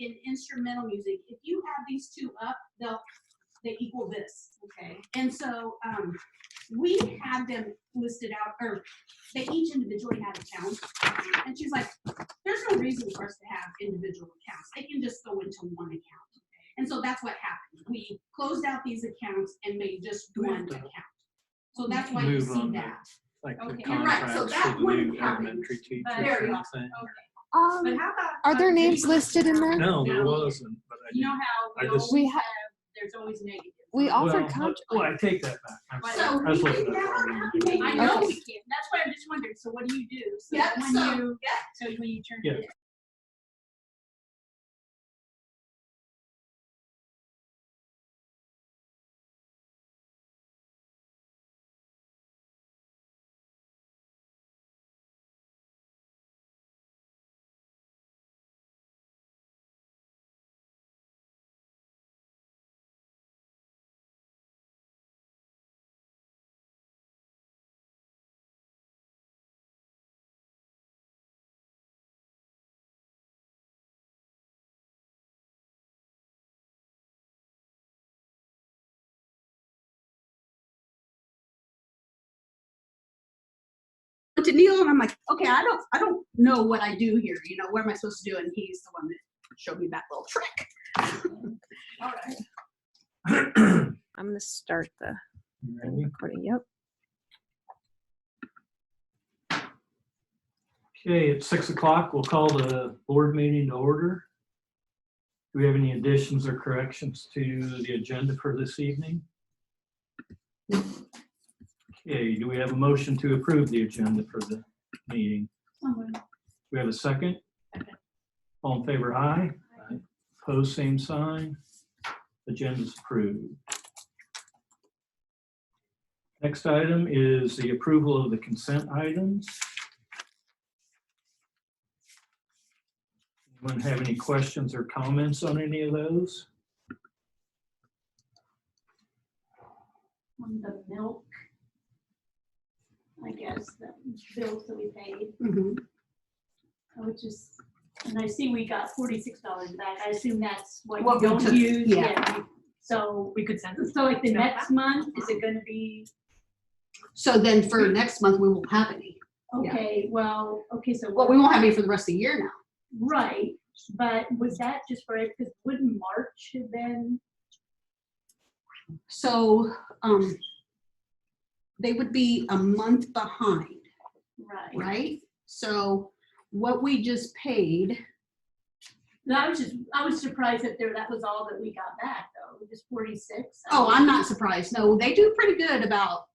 in instrumental music, if you have these two up, they equal this. Okay. And so we had them listed out, or they each individually had accounts. And she's like, there's no reason for us to have individual accounts. They can just go into one account. And so that's what happened. We closed out these accounts and made just one account. So that's why you see that. Like the Okay, you're right. So contracts that for the wouldn't new happen. elementary teachers. Very and awesome. thing. Okay. But how about Are there names listed in there? No, there wasn't. But I You know didn't. how we I just- always We have, ha- there's always negatives. We on it. offered well, contract. well, I take that back. So I was we looking can at the never wrong have one. I negative. know Okay. we can. That's why I'm just wondering. So what do you do? So Yeah, that when so, you yeah. so when you turn Yeah. it in. To Neil, and I'm like, okay, I don't know what I do here. You know, what am I supposed to do? And he's the one that showed me that little trick. All right. I'm gonna start the Ready? recording. Yep. Okay, it's 6 o'clock. We'll call the board meeting to order. Do we have any additions or corrections to the agenda for this evening? Okay, do we have a motion to approve the agenda for the meeting? Someone. We have a second? Second. All in favor, aye. Aye. Opposed, same sign. Agenda's approved. Next item is the approval of the consent items. Anyone have any questions or comments on any of those? On the milk, I guess, the bills that we paid, Mhm. which is, and I see we got $46 back. I assume that's what What you we don't took, use. yeah. So We could send so like the next month, is it gonna be, So then for next month, we won't have any. Yeah. okay, well, okay, so. Well, we won't have any for the rest of the year now. Right, but was that just for, because wouldn't March have been? So they would be a month behind, Right. right? So what we just paid, No, I was surprised that that was all that we got back though, just 46. oh, I'm not surprised. No, they do pretty good about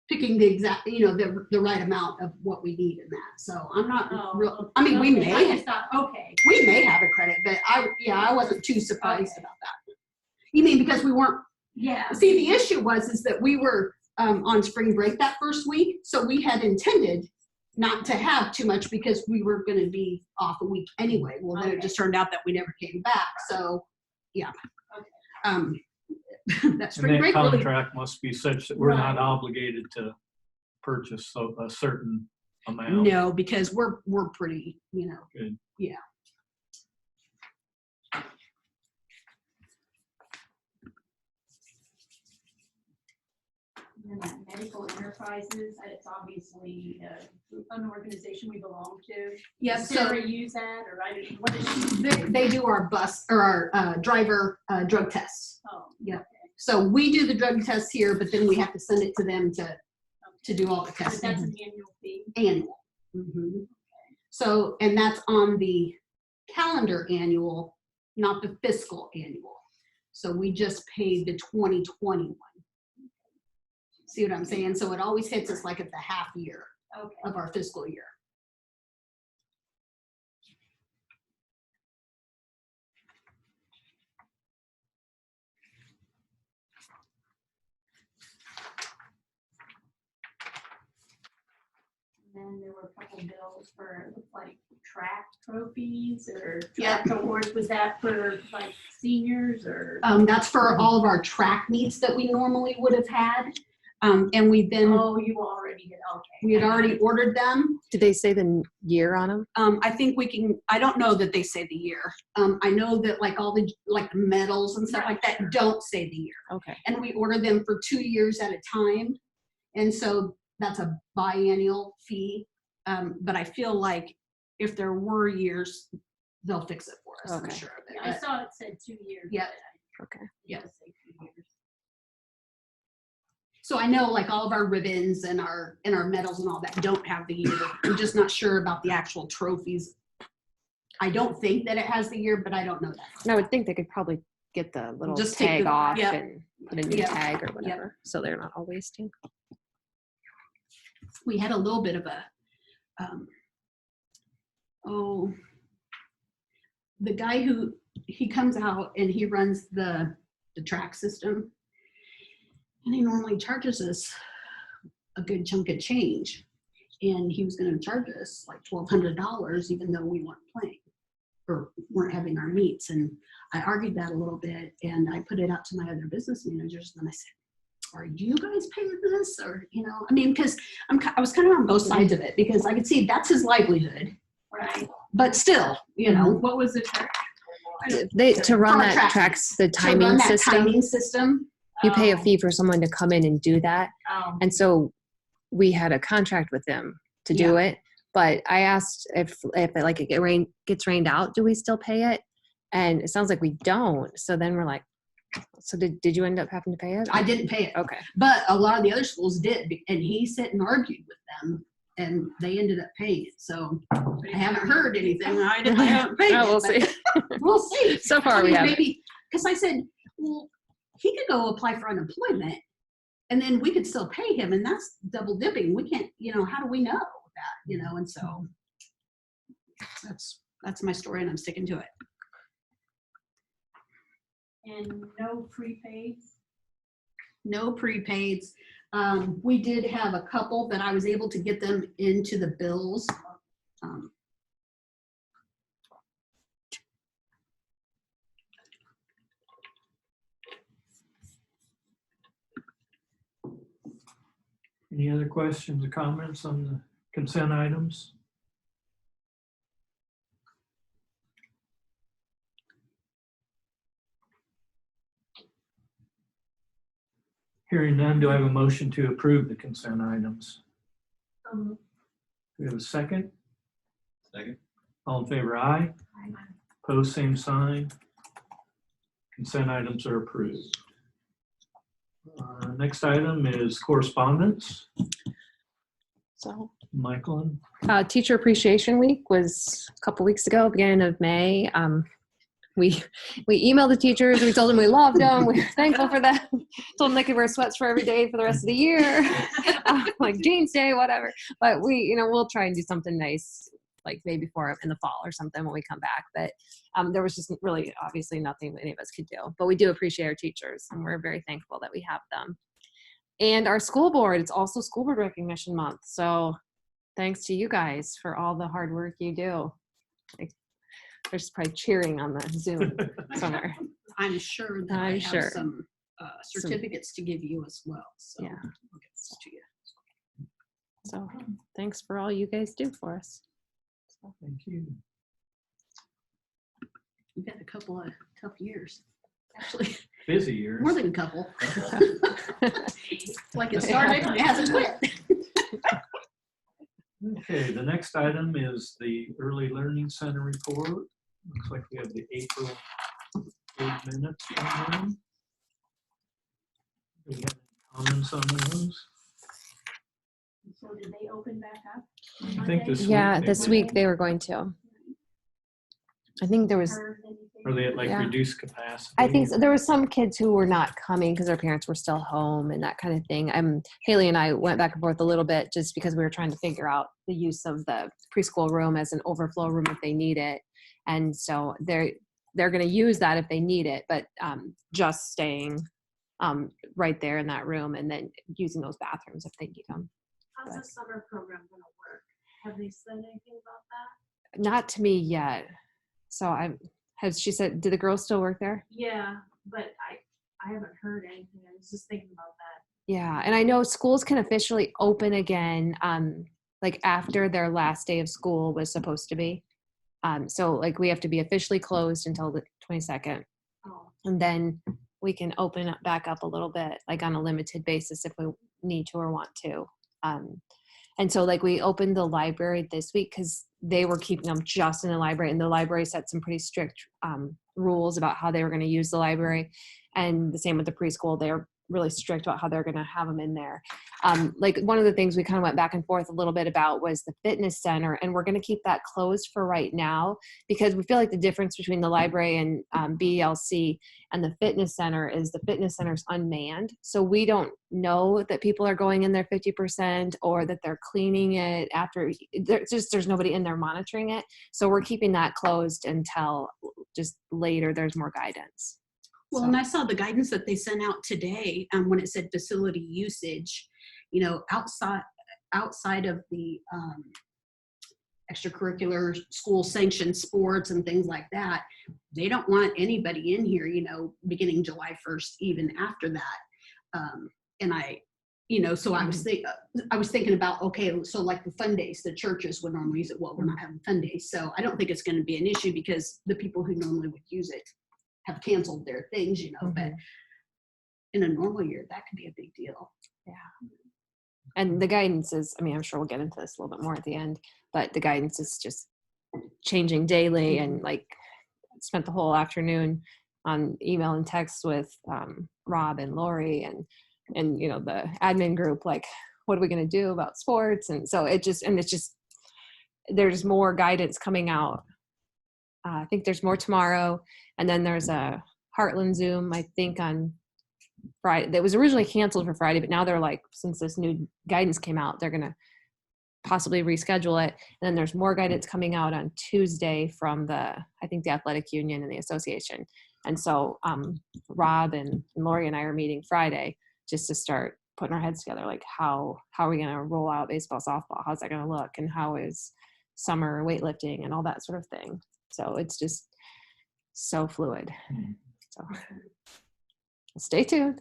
picking the exact, you know, the right amount of what we need in that. So I'm not Oh, real, I mean, we okay, I may, just thought, okay, we may have a credit, but I wasn't too surprised Okay. about that. You mean because we weren't, yeah. see, the issue is that we were on spring break that first week, so we had intended not to have too much because we were going to be off a week anyway. Well, then it Okay. just turned out that we never came back. So, yeah. Okay. That And spring that break really, contract must be such that we're not Right. obligated to purchase a certain amount. no, because we're pretty, you know. Good. Yeah. And then that Medical Enterprises, it's obviously an organization we belong to. Yeah, Does so Sarah use that, or I didn't, what is she? they do our bus or our driver drug tests. Oh, Yeah. So we do the drug tests here, but then we have to send it to them to do all the but that's testing. an annual fee. Annual. Mhm. So, and that's on the calendar annual, not the fiscal annual. So we just paid the 2021. See what I'm saying? So it always hits us like at the half year Okay. of our fiscal year. And then there were a couple bills for, it looked like track trophies or Yep. track awards. Was that for like seniors or? That's for all of our track meets that we normally would have had. And we then, Oh, you already did, okay. we had already ordered them. Did they say the year on them? I think we can, I don't know that they say the year. I know that like all the, like the medals and stuff like that don't say the year. Okay. And we order them for 2 years at a time. And so that's a biannual fee. But I feel like if there were years, they'll fix it for us, I'm Okay. sure of it. I But- saw it said 2 years. Yeah. Okay. Yeah. Say 2 years. So I know like all of our ribbons and our medals and all that don't have the year. I'm just not sure about the actual trophies. I don't think that it has the year, but I don't know that. And I would think they could probably get the little Just take tag the- off yeah. and put a new Yeah. tag or whatever, so they're not all wasting. We had a little bit of a, the guy who, he comes out and he runs the track system. And he normally charges us a good chunk of change. And he was gonna charge us like $1,200 even though we weren't playing or weren't having our meets. And I argued that a little bit and I put it out to my other business managers and I said, are you guys paying this? Or, you know, I mean, because I was kind of on both sides of it because I could see that's his livelihood. Right. But still, you know, What was the charge? They, to run For that tracking. tracks, the to run timing that system, timing system. you pay a fee for someone to come in and do that. Oh. And so we had a contract with them to do it. But I asked if it, like it gets rained out, do we still pay it? And it sounds like we don't. So then we're like, so did you end up having to pay it? I didn't pay it, Okay. but a lot of the other schools did. And he sat and argued with them and they ended up paying it. So I haven't heard anything. I haven't paid it. Oh, we'll but see. We'll see. So far I we mean, haven't. maybe, because I said, well, he could go apply for unemployment and then we could still pay him and that's double dipping. We can't, you know, how do we know that, you know? And so that's my story and I'm sticking to it. And no prepaids? No prepaids. We did have a couple, but I was able to get them into the bills. Any other questions or comments on the consent items? Hearing none, do I have a motion to approve the consent items? Do we have a second? Second. All in favor, aye. Pose same sign. Consent items are approved. Next item is correspondence. So Michael. Teacher Appreciation Week was a couple weeks ago, beginning of May. We emailed the teachers. We told them we loved them. We were thankful for them. Told them they could wear sweats for every day for the rest of the year, like Jane's Day, whatever. But we'll try and do something nice, like maybe for in the fall or something when we come back. But there was just really obviously nothing any of us could do. But we do appreciate our teachers, and we're very thankful that we have them. And our school board, it's also School Board Recognition Month. So thanks to you guys for all the hard work you do. They're just probably cheering on the Zoom somewhere. I'm sure that I'm I have sure. some certificates to give you as well. So Yeah. I'll get those to you. So thanks for all you guys do for us. So, Thank you. We've had a couple of tough years. Actually, Busy years. more than a couple. Like it started and it hasn't quit. Okay, the next item is the Early Learning Center report. Looks like we have the April 8 minutes from them. Do we have any comments on those? So did they open back up? I think this week. yeah, they this did. week they were going to. I think there was. Heard anything? Are they at like Yeah. reduced capacity? I think so. There were some kids who were not coming because their parents were still home and that kind of thing. Haley and I went back and forth a little bit just because we were trying to figure out the use of the preschool room as an overflow room if they need it. And so they're going to use that if they need it, but just staying right there in that room and then using those bathrooms if they need them. How's the summer program gonna work? Have they said anything about that? Not to me yet. So she said, do the girls still work there? Yeah, but I haven't heard anything. I was just thinking about that. Yeah, and I know schools can officially open again, like after their last day of school was supposed to be. So like we have to be officially closed until the 22nd, Oh, and then we can open up back up a little bit, like on a limited basis if we need to or want to. And so like we opened the library this week because they were keeping them just in the library, and the library set some pretty strict rules about how they were going to use the library. And the same with the preschool, they're really strict about how they're going to have them in there. Like one of the things we kind of went back and forth a little bit about was the fitness center, and we're going to keep that closed for right now because we feel like the difference between the library and BLC and the fitness center is the fitness center's unmanned. So we don't know that people are going in there 50% or that they're cleaning it after. There's nobody in there monitoring it. So we're keeping that closed until just later there's more guidance. Well, So- and I saw the guidance that they sent out today, when it said facility usage, you know, outside of the extracurricular school sanctioned sports and things like that, they don't want anybody in here, you know, beginning July 1st, even after that. And I, you know, so I was thinking about, okay, so like the fun days, the churches would normally use it. Well, we're not having fun days, so I don't think it's going to be an issue because the people who normally would use it have canceled their things, you know, but in a normal year, that could be a big deal. And the guidance is, I mean, I'm sure we'll get into this a little bit more at the end, but the guidance is just changing daily. And like spent the whole afternoon on email and text with Rob and Lori and, you know, the admin group, like, what are we going to do about sports? And so there's more guidance coming out. I think there's more tomorrow. And then there's a Heartland Zoom, I think on Friday. That was originally canceled for Friday, but now they're like, since this new guidance came out, they're going to possibly reschedule it. And then there's more guidance coming out on Tuesday from I think the athletic union and the association. And so Rob and Lori and I are meeting Friday just to start putting our heads together. Like how are we going to roll out baseball, softball? How's that going to look? And how is summer weightlifting and all that sort of thing? So it's just so fluid. So stay tuned.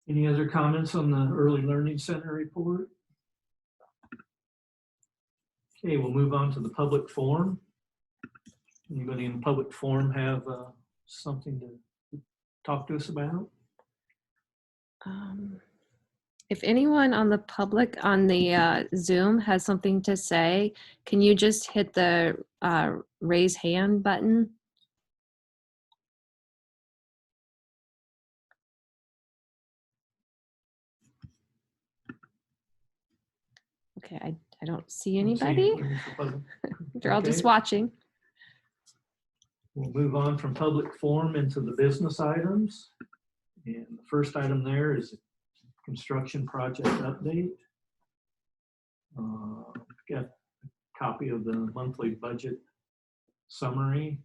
Any other comments on the Early Learning Center report? Okay, we'll move on to the public forum. Anybody in the public forum have something to talk to us about? If anyone on the public on the Zoom has something to say, can you just hit the raise hand button? Okay, I don't see anybody. They're all just Okay. watching. We'll move on from public forum into the business items. And the first item there is construction project update. Got a copy of the monthly budget summary.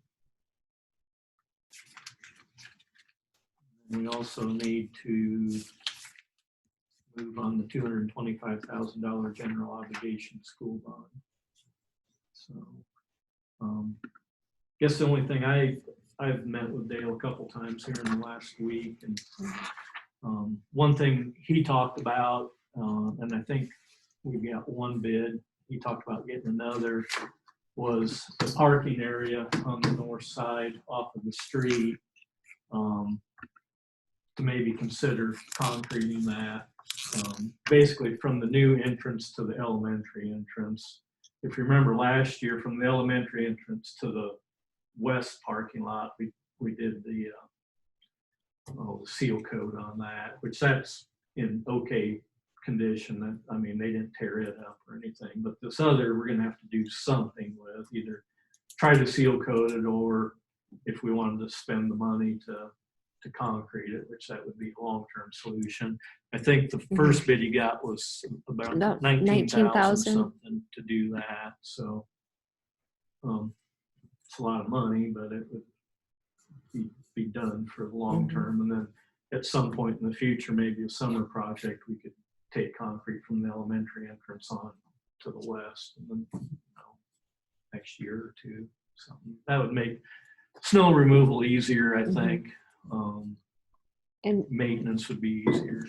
We also need to move on the $225,000 general obligation school bond. So, guess the only thing I've met with Dale a couple times here in the last week, and one thing he talked about, and I think we got one bid, he talked about getting another, was the parking area on the north side off of the street, to maybe consider concreting that, basically from the new entrance to the elementary entrance. If you remember last year, from the elementary entrance to the west parking lot, we did the seal coat on that, which that's in okay condition. I mean, they didn't tear it up or anything, but this other, we're gonna have to do something with, either try to seal coat it, or if we wanted to spend the money to concrete it, which that would be a long-term solution. I think the first bid you got was about No, 19,000 something to do that. So it's a lot of money, but it would be done for the long term. And then at some point in the future, maybe a summer project, we could take concrete from the elementary entrance on to the west, and then, next year or two, something that would make snow removal easier, I think. And maintenance would be easier.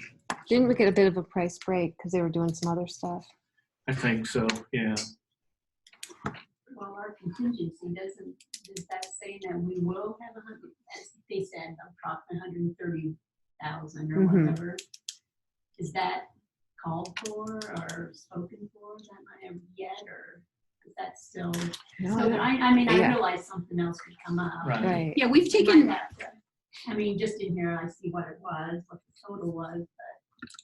didn't we get a bit of a price break because they were doing some other stuff? I think so, yeah. Well, our contingency does that say that we will have 100, as they said, approximately 130,000 or Mhm. whatever? Is that called for or spoken for that I have yet, or is that still? No, So I mean, I Yeah. realize something else could come up. Right. Right. Yeah, we've We taken, might have to- I mean, just in here, I see what it was, what the total was.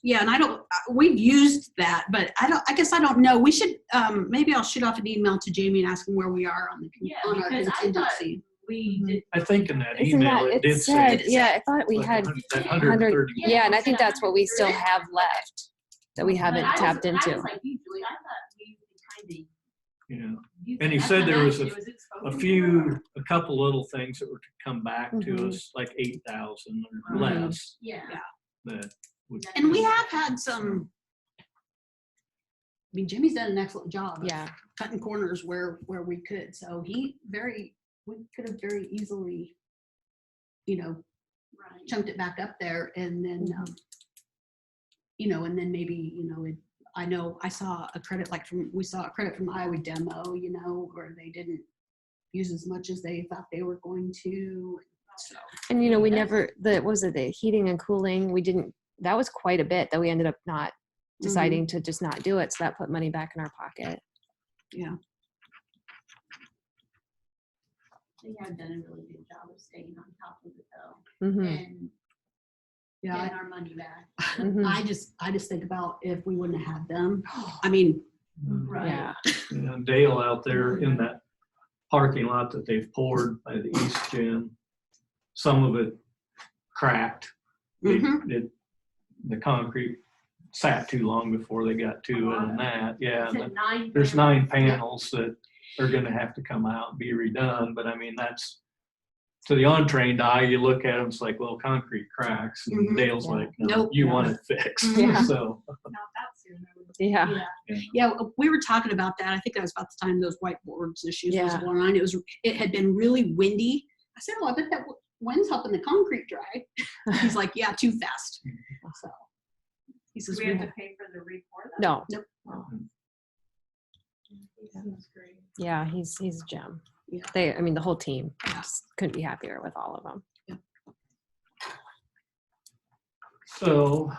Yeah, and I don't, we've used that, but I guess I don't know. We should, maybe I'll shoot off an email to Jamie and ask him where we are on the, Yeah, on our because I thought contingency. we did. I think in that Isn't email, that, it did say. said, yeah, I thought we like had, 130. yeah, and I think that's what we still have left that we haven't But I tapped was into. like, usually, I thought we kind Yeah, of. used And it. he That's said what there I was asked you, is it spoken for? a couple little things that were to come back to Mhm. us, like 8,000 or Right. less. Yeah. That would. And we have had some, I mean, Jimmy's done an excellent job of Yeah. cutting corners where we could. So we could have very easily, Right. chunked it back up there and then, and then maybe, I know I saw a credit we saw a credit from Iowa Demo, where they didn't use as much as they thought they were going to. So, And we That's- never, the heating and cooling, that was quite a bit that we ended up not deciding to just not do it. So that put money back in our pocket. yeah. They have done a really good job of staying on top of it though, Hmm. and Yeah. getting our money back. Mhm. I just think about if we wouldn't have had them. I mean, Right. Yeah. And Dale out there in that parking lot that they've poured by the East Gym, some of it cracked. The concrete sat too long before they got to it and that, yeah. Is it 9? There's 9 panels that are gonna have to come out and be redone, but I mean, that's, to the untrained eye, you look at them, it's like, well, concrete cracks, and Mhm. Dale's Yeah. like, no, Nope. you want it fixed, Yeah. so. Mm-hmm. Not that soon. I would- Yeah. yeah, we were talking about that. I think that was about the time those whiteboards issues was Yeah. going on. It had been really windy. I said, well, I bet that wind's helping the concrete dry. He's like, yeah, too fast. So he says, Do we have to pay for the re-pour then? No. He seems great. Yeah. He's a gem. Yeah. The whole team Yeah. just couldn't be happier with all of them. So,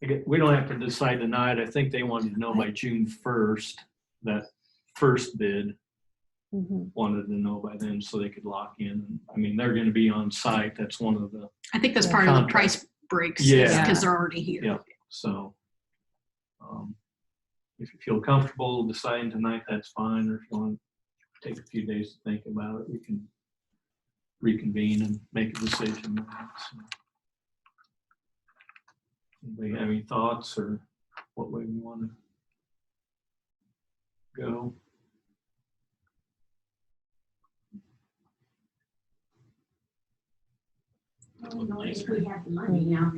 we don't have to decide tonight. I think they wanted to know by June 1st, that first bid Hmm. wanted to know by then so they could lock in. I mean, they're gonna be on site. That's one of the, I think that's Yeah. part of the Contract. price breaks. Yeah. Because they're already here. Yeah. so. If you feel comfortable deciding tonight, that's fine, or if you want to take a few days to think about it, we can reconvene and make a decision. So. Anybody have any thoughts or what way we want to go? Well, if we have the money now.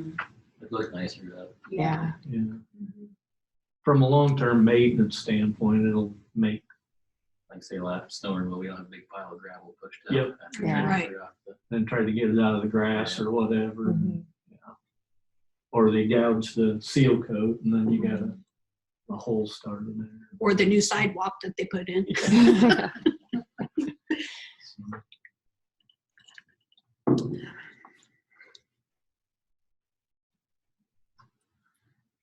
It looked nicer though. Yeah. Yeah. From a long-term maintenance standpoint, it'll make, Like say last snow removal, we don't have a big pile of gravel pushed up. Yep. after Yeah. we Right. clear off the- then try to get it out of the grass or whatever. Mhm. Or they gouge the seal coat and then you got a hole started there. Or the new sidewalk that they put in.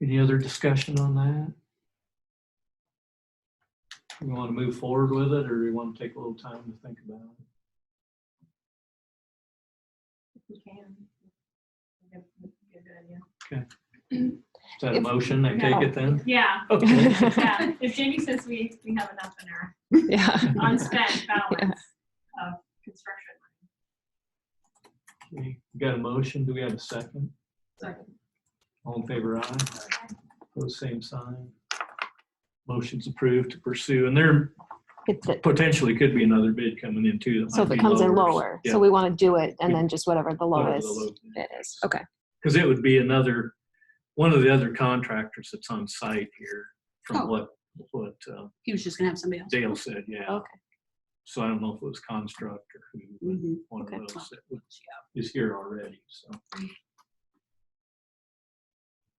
Any other discussion on that? You want to move forward with it, or you want to take a little time to think about it? We can. That'd be a good idea. Is that a If- motion? I take it then? Yeah, Okay. yeah. If Jamie says we have enough in our Yeah. unspent balance of construction. Okay, we got a motion. Do we have a second? Second. All in favor, aye. Pose same sign. Motion's approved to pursue, and there potentially could be another bid coming in too. that So if might it be comes in lower. lower, Yeah. so we want to do it and then just whatever the Whatever lowest the low bid is. Okay. Because it would be one of the other contractors that's on site here, from Oh. what He was just gonna have somebody else. Dale said, yeah. Okay. So I don't know if it was Construct or who, but Mhm. one Okay. of those that is here already, so.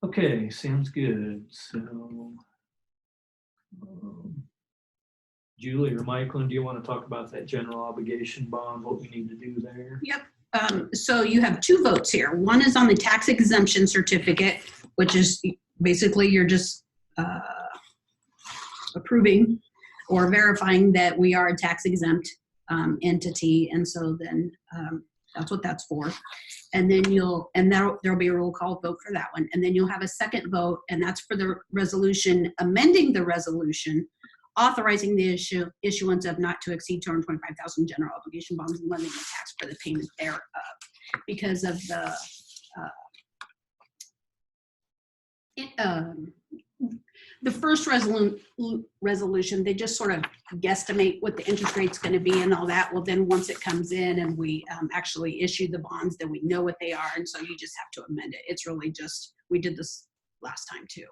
Okay, sounds good. So, Julie or Michael, do you want to talk about that general obligation bond, what we need to do there? Yep. So you have two votes here. One is on the tax exemption certificate, which is basically you're just approving or verifying that we are a tax exempt entity. And so then that's what that's for. And then there'll be a roll call vote for that one. And then you'll have a second vote, and that's for the resolution, amending the resolution, authorizing the issuance of not to exceed 225,000 general obligation bonds and levying a tax for the payment thereof. Because of the first resolution, they just sort of guesstimate what the interest rate's going to be and all that. Well, then once it comes in and we actually issue the bonds, then we know what they are. And so you just have to amend it. It's really just, we did this last time too.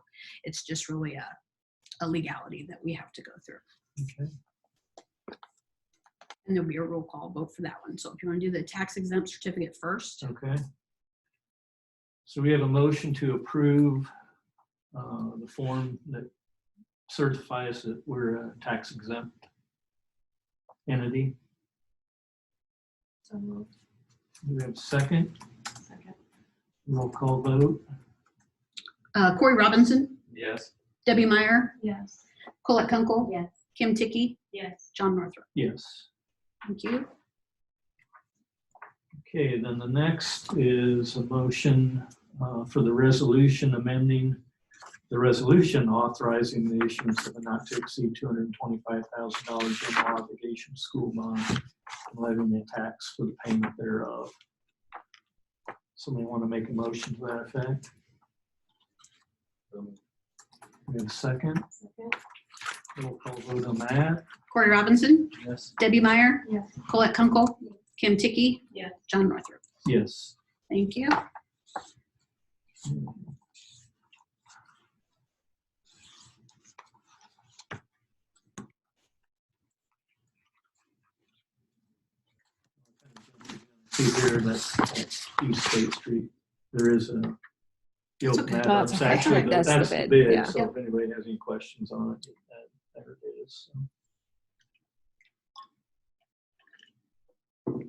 It's just really a legality that we have to go through. Okay. And there'll be a roll call vote for that one. So if you want to do the tax exempt certificate first. Okay. So we have a motion to approve the form that certifies that we're a tax exempt entity. So moved. Do we have a second? Second. Roll call vote. Corey Robinson, Yes. Debbie Meyer, Yes. Colette Kunkel, Yes. Kim Ticky, Yes. John Northrup. Yes. Thank you. Okay, then the next is a motion for the resolution amending the resolution authorizing the issuance of a not to exceed $225,000 general obligation school bond and levying a tax for the payment thereof. Somebody want to make a motion to that effect? We have a second. Second. Roll call vote on that. Corey Robinson, Yes. Debbie Meyer, Yes. Colette Kunkel, Kim Ticky, Yes. John Northrup. Yes. Thank you. See here that East State Street, there is a. You It's open okay. that Oh, up. it's It's okay. actually, That's the that's the bid, bid, yeah. so if anybody has any questions on it, there it is. So.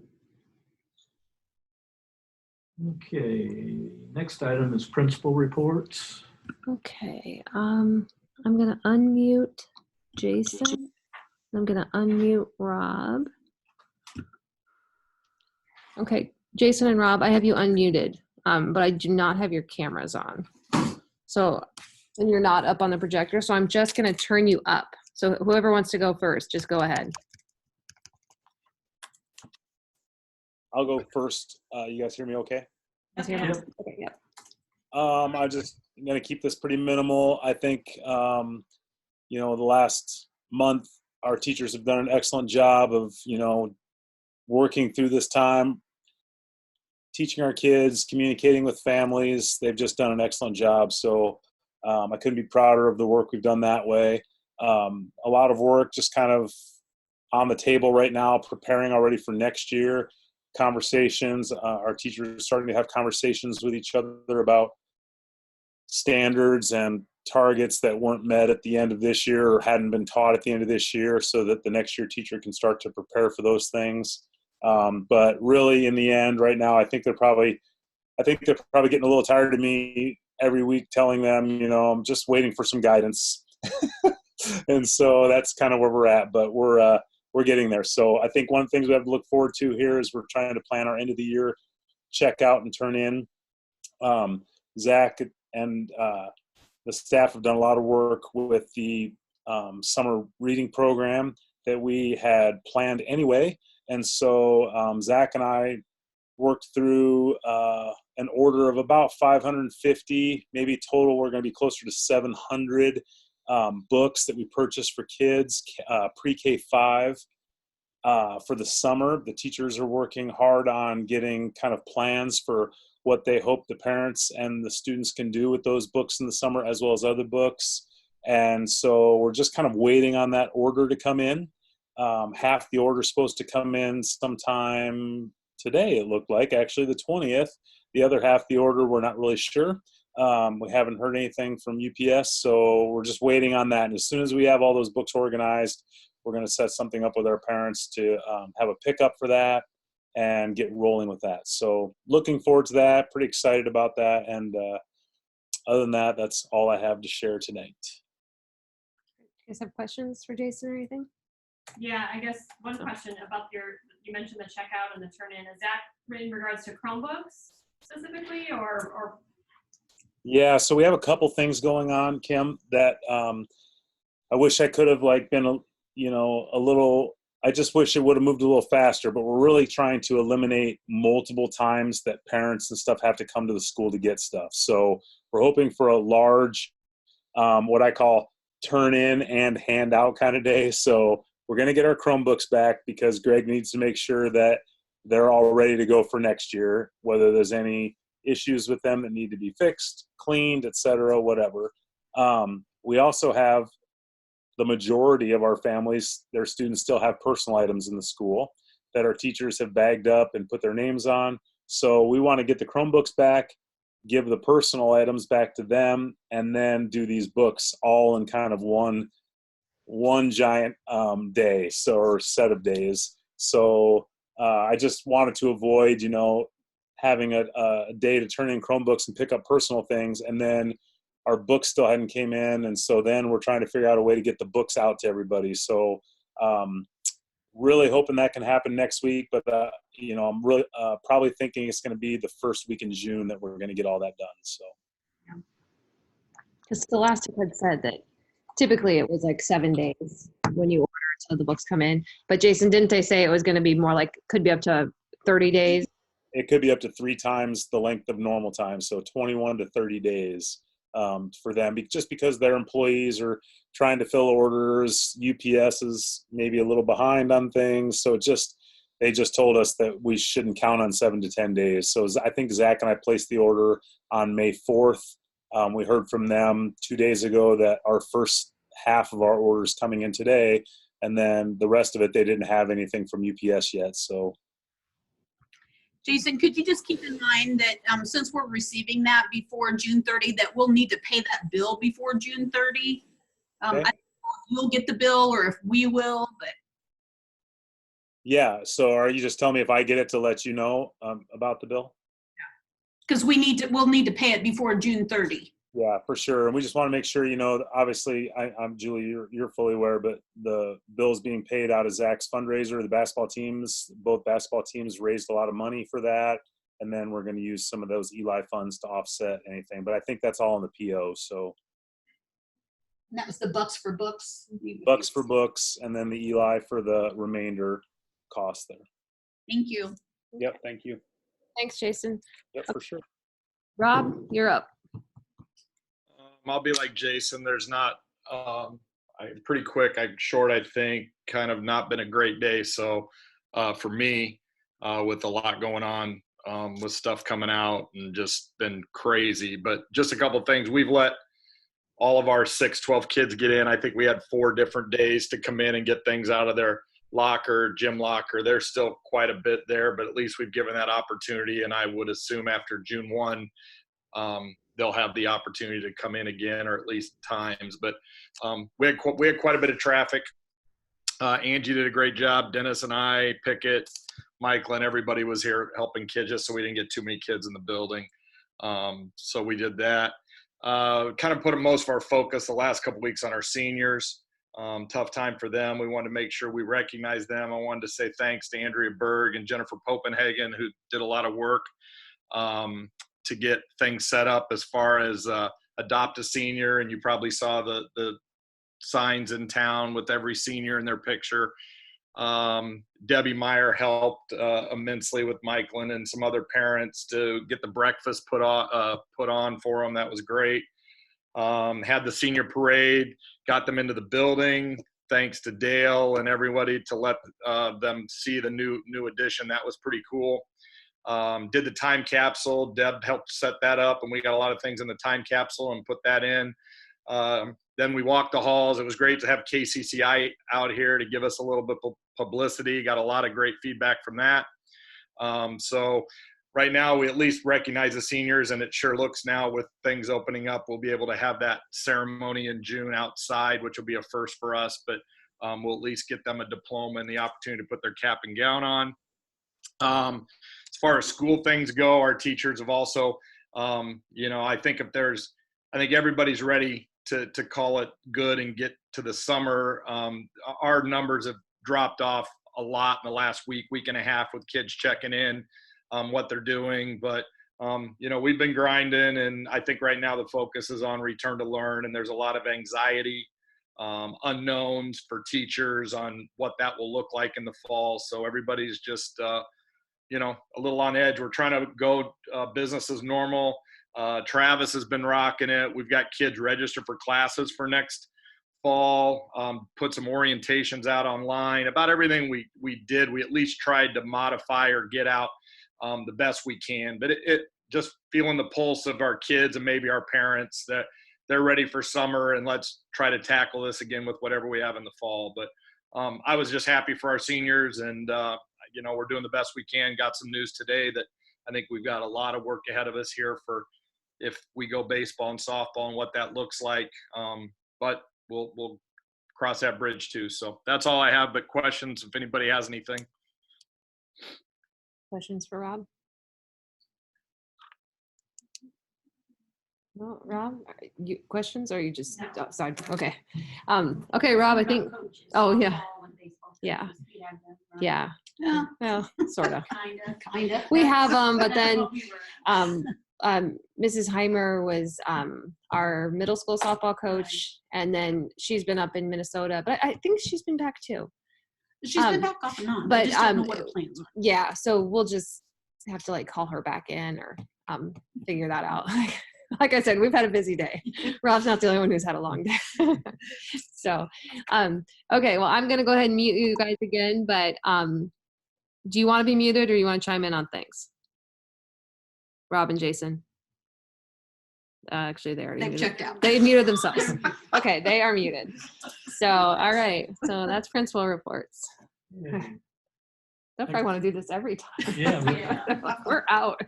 Okay, next item is principal reports. Okay, I'm gonna unmute Jason. I'm gonna unmute Rob. Okay, Jason and Rob, I have you unmuted, but I do not have your cameras on. So, and you're not up on the projector, so I'm just gonna turn you up. So whoever wants to go first, just go ahead. I'll go first. You guys hear me okay? Let's hear Yep. them. Okay, yep. I'm just going to keep this pretty minimal. I think, the last month, our teachers have done an excellent job of, working through this time, teaching our kids, communicating with families. They've just done an excellent job. So I couldn't be prouder of the work we've done that way. A lot of work just kind of on the table right now, preparing already for next year. Conversations, our teachers are starting to have conversations with each other about standards and targets that weren't met at the end of this year or hadn't been taught at the end of this year, so that the next year teacher can start to prepare for those things. But really, in the end, right now, I think they're probably getting a little tired of me every week telling them, I'm just waiting for some guidance. And so that's kind of where we're at. But we're getting there. So I think one of the things we have to look forward to here is we're trying to plan our end of the year checkout and turn in. Zach and the staff have done a lot of work with the summer reading program that we had planned anyway. And so Zach and I worked through an order of about 550, maybe total. We're going to be closer to 700 books that we purchased for kids, pre-K-5 for the summer. The teachers are working hard on getting kind of plans for what they hope the parents and the students can do with those books in the summer, as well as other books. And so we're just kind of waiting on that order to come in. Half the order is supposed to come in sometime today, it looked like, actually the 20th. The other half the order, we're not really sure. We haven't heard anything from UPS, so we're just waiting on that. And as soon as we have all those books organized, we're going to set something up with our parents to have a pickup for that and get rolling with that. So looking forward to that, pretty excited about that. And other than that, that's all I have to share tonight. You guys have questions for Jason or anything? Yeah, I guess one question about you mentioned the checkout and the turn-in. Is that in regards to Chromebooks specifically, or? Yeah, so we have a couple things going on, Kim, that I wish I could have been a little, I just wish it would have moved a little faster, but we're really trying to eliminate multiple times that parents and stuff have to come to the school to get stuff. So we're hoping for a large, what I call turn in and hand out kind of day. So we're going to get our Chromebooks back because Greg needs to make sure that they're all ready to go for next year, whether there's any issues with them that need to be fixed, cleaned, etc., whatever. We also have the majority of our families, their students still have personal items in the school that our teachers have bagged up and put their names on. So we want to get the Chromebooks back, give the personal items back to them, and then do these books all in kind of one giant day, or set of days. So I just wanted to avoid, having a day to turn in Chromebooks and pick up personal things, and then our books still hadn't came in, and so then we're trying to figure out a way to get the books out to everybody. So really hoping that can happen next week, but I'm really probably thinking it's going to be the first week in June that we're going to get all that done. So Because Scholastic had said that typically it was like 7 days when you order until the books come in. But Jason, didn't they say it was going to be more could be up to 30 days? It could be up to 3 times the length of normal time, so 21 to 30 days for them, just because their employees are trying to fill orders. UPS is maybe a little behind on things, so they just told us that we shouldn't count on 7 to 10 days. So I think Zach and I placed the order on May 4th. We heard from them 2 days ago that our first half of our orders coming in today, and then the rest of it, they didn't have anything from UPS yet. So Jason, could you just keep in mind that since we're receiving that before June 30, that we'll need to pay that bill before June 30? I don't know if you'll get the bill or if we will, but. yeah, so are you just telling me if I get it to let you know about the bill? Because we'll need to pay it before June 30. Yeah, for sure. And we just want to make sure, obviously, I'm Julie, you're fully aware, but the bill's being paid out of Zach's fundraiser. Both basketball teams raised a lot of money for that. And then we're going to use some of those Eli funds to offset anything. But I think that's all in the PO. So And that was the Bucks for Books. Bucks for Books, and then the Eli for the remainder cost there. Thank you. Yep, thank you. Thanks, Jason. Yep, for sure. Rob, you're up. I'll be like Jason. There's not, pretty quick, short, I think, kind of not been a great day. So for me, with a lot going on, with stuff coming out and just been crazy, but just a couple of things. We've let all of our 6-12 kids get in. I think we had 4 different days to come in and get things out of their locker, gym locker. There's still quite a bit there, but at least we've given that opportunity. And I would assume after June 1, they'll have the opportunity to come in again, or at least times. But we had quite a bit of traffic. Angie did a great job. Dennis and I, Pickett, Michael, and everybody was here helping kids, just so we didn't get too many kids in the building. So we did that. Kind of put most of our focus the last couple weeks on our seniors. Tough time for them. We wanted to make sure we recognize them. I wanted to say thanks to Andrea Berg and Jennifer Popenhagen, who did a lot of work to get things set up as far as adopt a senior. And you probably saw the signs in town with every senior in their picture. Debbie Meyer helped immensely with Michaelin and some other parents to get the breakfast put on for them. That was great. Had the senior parade, got them into the building, thanks to Dale and everybody to let them see the new addition. That was pretty cool. Did the time capsule. Deb helped set that up, and we got a lot of things in the time capsule and put that in. then we walked the halls. It was great to have KCCI out here to give us a little bit of publicity. Got a lot of great feedback from that. So right now we at least recognize the seniors, and it sure looks now with things opening up, we'll be able to have that ceremony in June outside, which will be a first for us, but we'll at least get them a diploma and the opportunity to put their cap and gown on. As far as school things go, our teachers have also, I think everybody's ready to call it good and get to the summer. Our numbers have dropped off a lot in the last week and a half with kids checking in, what they're doing. But, we've been grinding, and I think right now the focus is on return to learn, and there's a lot of anxiety, unknowns for teachers on what that will look like in the fall. So everybody's just, a little on edge. We're trying to go business as normal. Travis has been rocking it. We've got kids registered for classes for next fall, put some orientations out online. About everything we did, we at least tried to modify or get out the best we can. But it just feeling the pulse of our kids and maybe our parents that they're ready for summer, and let's try to tackle this again with whatever we have in the fall. But I was just happy for our seniors, and we're doing the best we can. Got some news today that I think we've got a lot of work ahead of us here for if we go baseball and softball and what that looks like. But we'll cross that bridge too. So that's all I have, but questions if anybody has anything. Questions for Rob? No, Rob, you questions, or are you just sorry? Okay. Okay, Rob, I think, oh, yeah. Yeah. Yeah. Yeah, Well, sort of. kind of. We have but then Mrs. Heimer was our middle school softball coach, and then she's been up in Minnesota, but I think she's been back too. She's been back off and on. but, I just don't know what her plans are. Yeah, so we'll just have to call her back in or figure that out. Like I said, we've had a busy day. Rob's not the only one who's had a long day. So, okay, well, I'm going to go ahead and mute you guys again, but do you want to be muted or you want to chime in on things? Rob and Jason. Actually, they already They've muted. checked out. They muted themselves. Okay, they are muted. So, all right. So that's principal reports. Yeah. They'll probably want to do this every time. Yeah. We're out.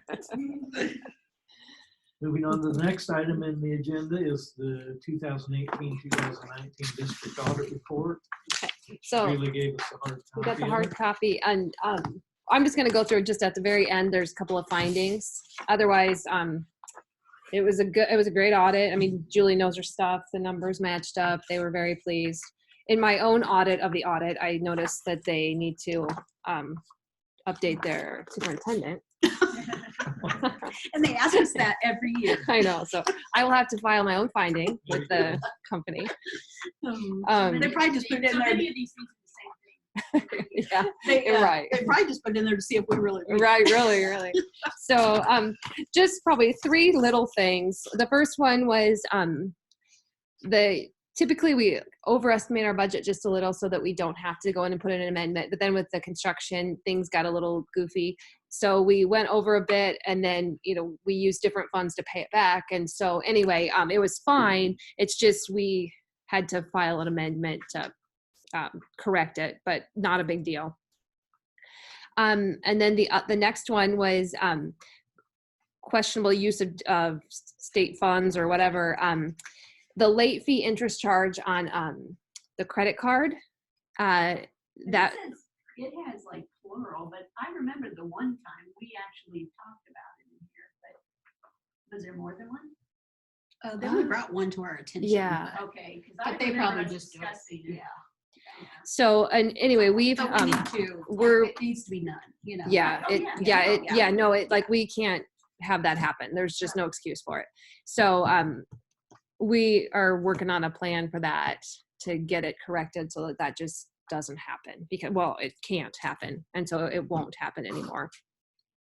Moving on to the next item in the agenda is the 2018-2019 district audit report. So Really gave us a hard time. we got the hard copy, and I'm just going to go through just at the very end. There's a couple of findings. Otherwise, it was a great audit. I mean, Julie knows her stuff. The numbers matched up. They were very pleased. In my own audit of the audit, I noticed that they need to update their superintendent. And they ask us that every year. I know. So I will have to file my own finding with the company. They probably just put it in there. Many of these things are the same thing. Yeah, They, right. They probably just put it in there to see if we really. Right, really. So just probably three little things. The first one was typically we overestimate our budget just a little so that we don't have to go in and put in an amendment. But then with the construction, things got a little goofy. So we went over a bit, and then, we used different funds to pay it back. And so anyway, it was fine. It's just we had to file an amendment to correct it, but not a big deal. And then the next one was questionable use of state funds or whatever. The late fee interest charge on the credit card, It has plural, but I remember the one time we actually talked about it in here, but was there more than one? They only brought one to our attention. Yeah. Okay, because But I they remember probably us just do it. discussing it. Yeah. so, and anyway, we've, But we need to. we're- It needs to be done. yeah, Oh, it, we can't have that happen. There's just no excuse for it. So, we are working on a plan for that to get it corrected so that just doesn't happen, because, well, it can't happen. And so it won't happen anymore.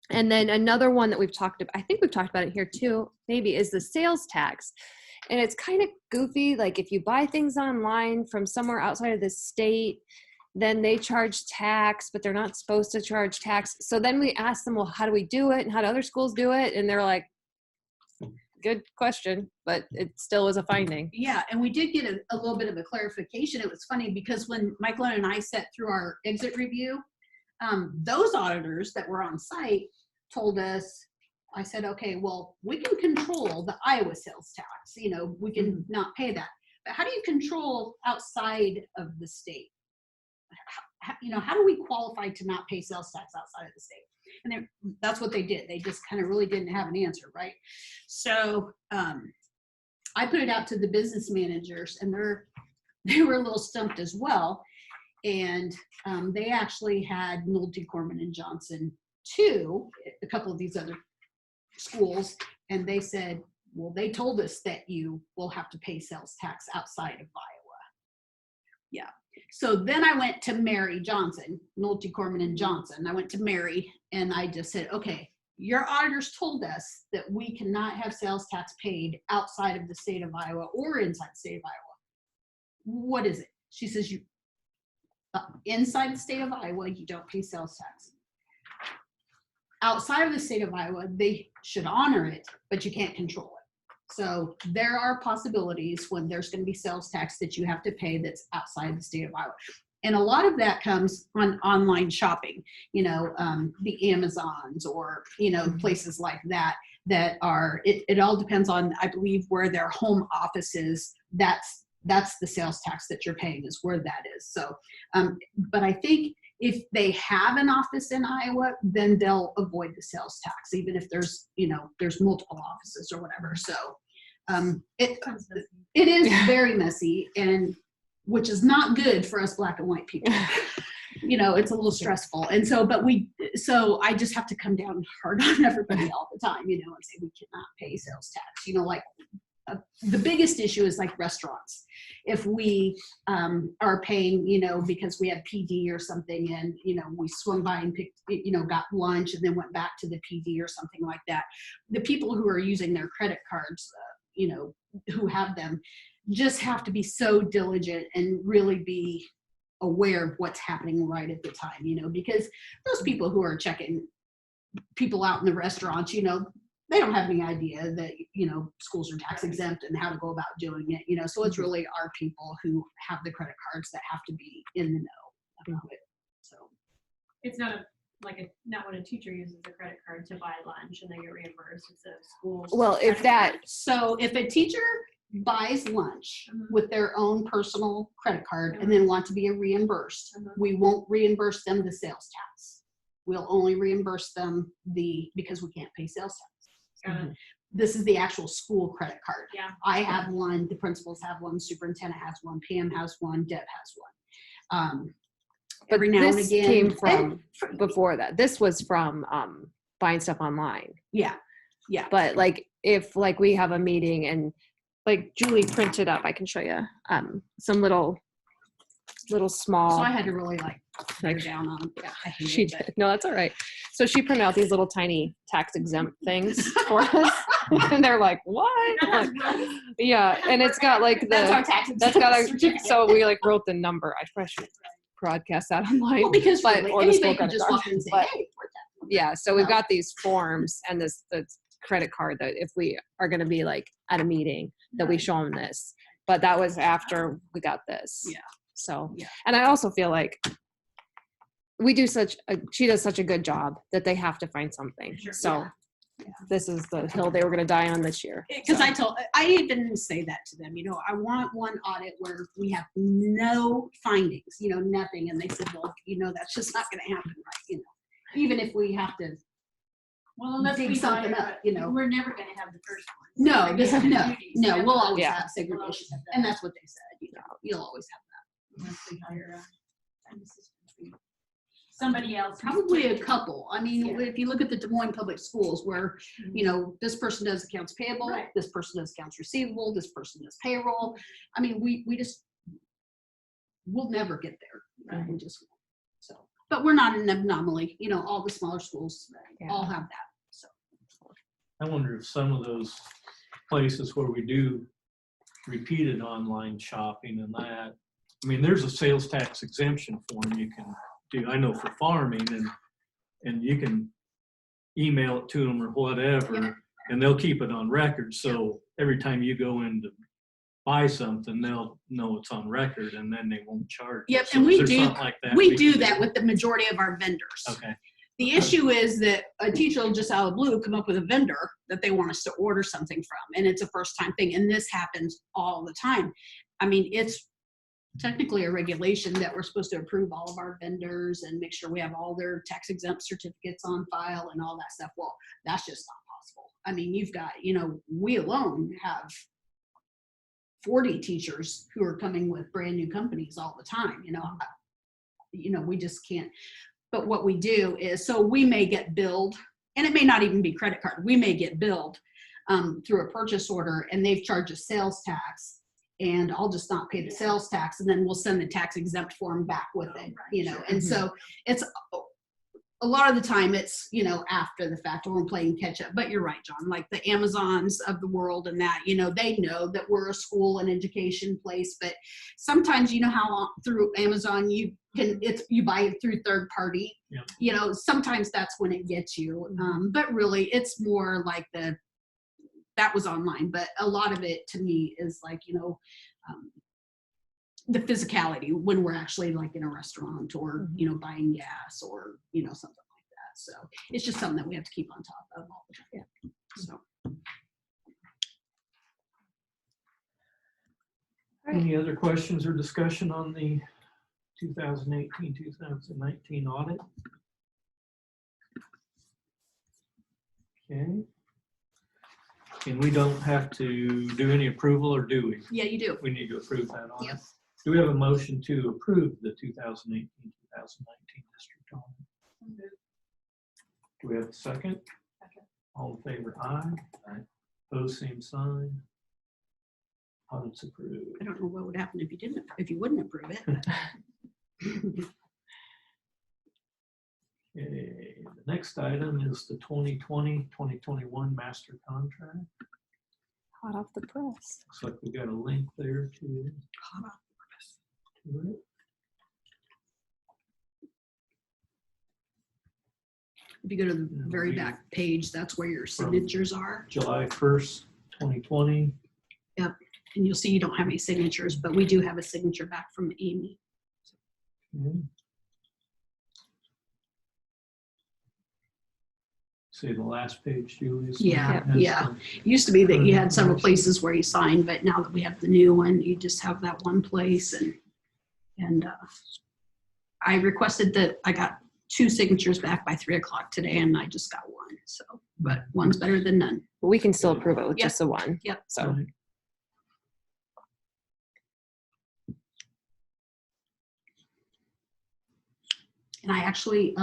And then another one that we've talked about, I think we've talked about it here too, maybe, is the sales tax. And it's kind of goofy. If you buy things online from somewhere outside of the state, then they charge tax, but they're not supposed to charge tax. So then we ask them, well, how do we do it? And how do other schools do it? And they're like, good question, but it still was a finding. Yeah, and we did get a little bit of a clarification. It was funny because when Michael and I sat through our exit review, those auditors that were on site told us, I said, okay, well, we can control the Iowa sales tax. You know, we can not pay that. But how do you control outside of the state? You know, how do we qualify to not pay sales tax outside of the state? And that's what they did. They just kind of really didn't have an answer, right? So I put it out to the business managers, and they were a little stumped as well. And they actually had Nolte, Corman, and Johnson too, a couple of these other schools, and they said, well, they told us that you will have to pay sales tax outside of Iowa. Yeah. So then I went to Mary Johnson, Nolte, Corman, and Johnson. I went to Mary and I just said, okay, your auditors told us that we cannot have sales tax paid outside of the state of Iowa or inside the state of Iowa. What is it? She says, you inside the state of Iowa, you don't pay sales tax. Outside of the state of Iowa, they should honor it, but you can't control it. So there are possibilities when there's going to be sales tax that you have to pay that's outside the state of Iowa. And a lot of that comes on online shopping, you know, the Amazons or, you know, places like that, that are, it all depends on, I believe, where their home office is. That's the sales tax that you're paying, is where that is. So, but I think if they have an office in Iowa, then they'll avoid the sales tax, even if there's, you know, there's multiple offices or whatever. So it is very messy, and which is not good for us black and white people. You know, it's a little stressful. And so, so I just have to come down hard on everybody all the time, you know, and say we cannot pay sales tax. You know, like the biggest issue is like restaurants. If we are paying, you know, because we had PD or something, and, you know, we swung by and picked, you know, got lunch and then went back to the PD or something like that. The people who are using their credit cards, you know, who have them, just have to be so diligent and really be aware of what's happening right at the time, you know, because those people who are checking people out in the restaurants, you know, they don't have any idea that, you know, schools are tax exempt and how to go about doing it, you know, so it's really our people who have the credit cards that have to be in the know about it. So It's not not when a teacher uses a credit card to buy lunch and they get reimbursed. It's a school. Well, if that, So if a teacher buys lunch with their own personal credit card and then want to be reimbursed, we won't reimburse them the sales tax. We'll only reimburse them because we can't pay sales tax. This is the actual school credit card. Yeah. I have one, the principals have one, superintendent has one, Pam has one, Deb has one. but Every now and this again. came from before that. This was from buying stuff online. Yeah. But like, if like we have a meeting and like Julie printed up, I can show you some little small. So I had to really like tear down on. Yeah, I hate She it, but- did. No, that's all right. So she printed out these little tiny tax exempt things for us. And they're like, what? Like, yeah. And it's got like That's our the, tax. that's got our, certificate. so we like wrote the number. I probably should broadcast that online. Well, because but, really, or the school anybody can credit just card. walk in and say, But- hey, we're tax. Yeah. So we've No. got these forms and this credit card that if we are going to be like at a meeting that we show them this, but that was after we got this. Yeah. So, Yeah. and I also feel like she does such a good job that they have to find something. Sure. So this is the hill they were going to die on this year. Because I even say that to them, you know, I want one audit where we have no findings, you know, nothing. And they said, well, you know, that's just not going to happen, right? You know, even if we have to. Well, unless dig we something buy it, up, you know. We're never gonna have the first one. No, We're this, gonna have no, duties. no, we'll always Yeah. have segregation. always have that. And that's what they said, you know, you'll always have Unless we hire an assistant. Somebody else. who's probably a trained. couple. I mean, Yeah. if you look at the Des Moines Public Schools where, you know, this person does accounts payable, Right. this person does accounts receivable, this person does payroll. I mean, we'll never get there. Right. We just won't. So, but we're not an anomaly. You know, all the smaller schools Yeah. all have that. So, I wonder if some of those places where we do repeated online shopping and that, I mean, there's a sales tax exemption form you can do. I know for farming and you can email it to them or whatever, And they'll keep it on record, so every time you go in to buy something, they'll know it's on record, and then they won't charge you. Yep, So and is we there do- something like that We do can that with the majority of our vendors. Okay, The issue is that a teacher will just out of the blue come up with a vendor that they want us to order something from, and it's a first time thing, and this happens all the time. I mean, it's technically a regulation that we're supposed to approve all of our vendors and make sure we have all their tax exempt certificates on file and all that stuff. Well, that's just not possible. I mean, you've got, we alone have 40 teachers who are coming with brand new companies all the time, we just can't. But what we do is, so we may get billed, and it may not even be credit card. We may get billed through a purchase order, and they've charged a sales tax, and I'll just not pay the sales tax, and then we'll send the tax exempt form back with it, And so it's a lot of the time it's, after the fact, or we're playing catch up. But you're right, John, like the Amazons of the world and that, they know that we're a school and education place, but sometimes how through Amazon you buy it through third party, Yeah. Sometimes that's when it gets you. But really it's more like that was online, but a lot of it to me is like, the physicality when we're actually like in a restaurant or, buying gas or, something like that. So it's just something that we have to keep on top of all the time. Yeah. So. Any other questions or discussion on the 2018-2019 audit? Okay. And we don't have to do any approval, or do we? Yeah, you do. We need to approve that audit. Yes. Do we have a motion to approve the 2018-2019 district audit? Do we have a second? Second. All in favor, aye. Aye. Opposed, same sign. Audit's approved. I don't know what would happen if you wouldn't approve it. Okay, the next item is the 2020-2021 master contract. Hot off the press. Looks like we got a link there to it. If you go to the very back page, that's where your signatures are. July 1st, 2020. Yep. And you'll see you don't have any signatures, but we do have a signature back from Amy. Okay. See the last page, Julie? Yeah, Has yeah. the- It used to be that you had several places where you signed, but now that we have the new one, you just have that one place. And I requested that I got 2 signatures back by 3:00 today, and I just got 1. So, but one's better than none. But we can still approve it with Yep. just the one. Yep. So Right. And I actually